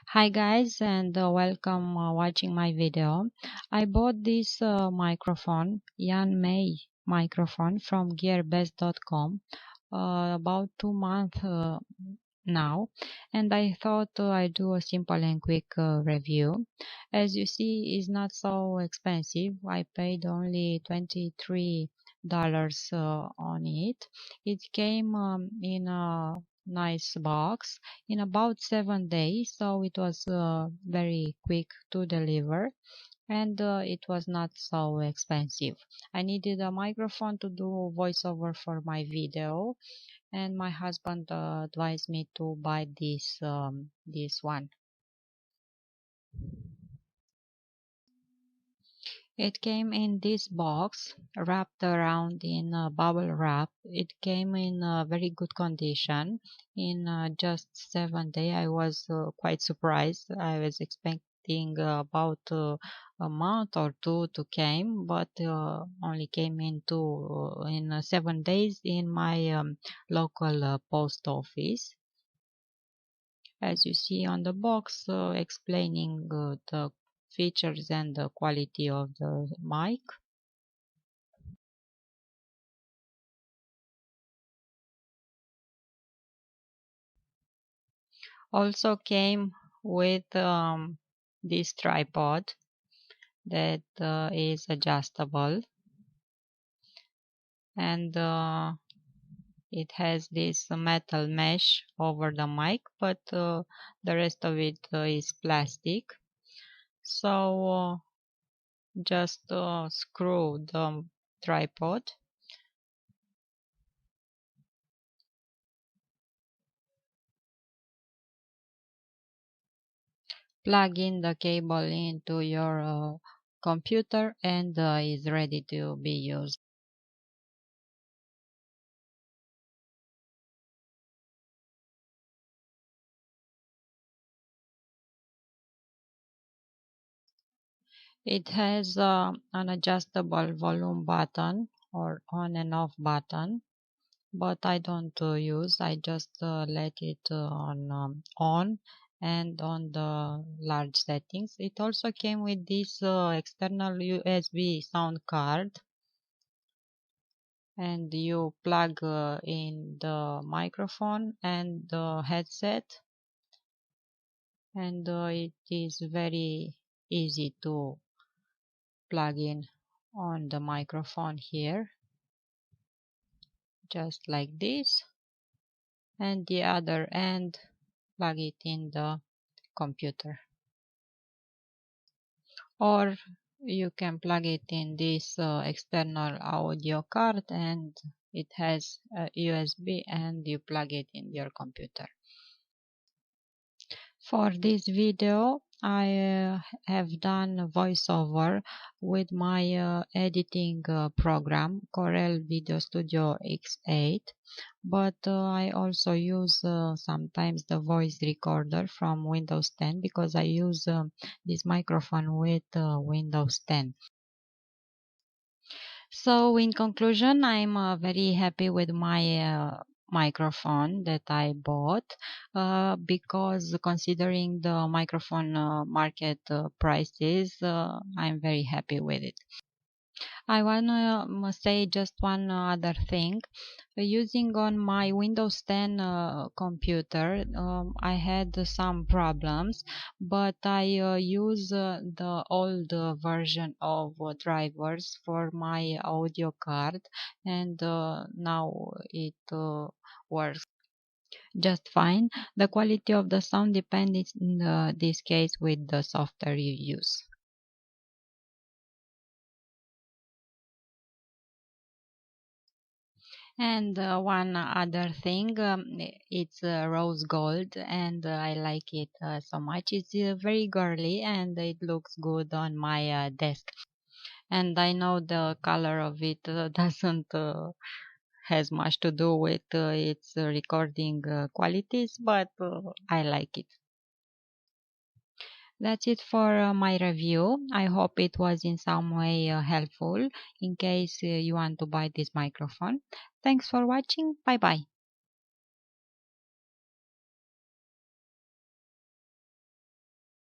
Hi guys and welcome watching my video. I bought this microphone, Yanmai microphone from gearbest.com about 2 months now, and I thought I'd do a simple and quick review. As you see, it's not so expensive. I paid only $23 on it. It came in a nice box in about 7 days, so it was very quick to deliver, and it was not so expensive. I needed a microphone to do voiceover for my video, and my husband advised me to buy this one. It came in this box wrapped around in a bubble wrap. It came in very good condition. In just 7 days, I was quite surprised. I was expecting about a month or two to came, but only came in 7 days in my local post office. As you see on the box, explaining the features and the quality of the mic. Also came with this tripod that is adjustable, and it has this metal mesh over the mic, but the rest of it is plastic. So just screw the tripod, plug in the cable into your computer, and is ready to be used. It has an adjustable volume button or on and off button, but I don't use. I just let it on and on the large settings. It also came with this external USB sound card, and you plug in the microphone and the headset, and it is very easy to plug in on the microphone here, just like this, and the other end plug it in the computer, or you can plug it in this external audio card, and it has a USB, and you plug it in your computer. For this video, I have done voiceover with my editing program, Corel Video Studio X8, but I also use sometimes the voice recorder from Windows 10, because I use this microphone with Windows 10. So in conclusion, I'm very happy with my microphone that I bought, because considering the microphone market prices, I'm very happy with it. I want to say just one other thing. Using on my Windows 10 computer, I had some problems, but I use the old version of drivers for my audio card, and now it works just fine. The quality of the sound depends in this case with the software you use. And one other thing, it's rose gold, and I like it so much. It's very girly, and it looks good on my desk. And I know the color of it doesn't has much to do with its recording qualities, but I like it. That's it for my review. I hope it was in some way helpful in case you want to buy this microphone. Thanks for watching. Bye bye.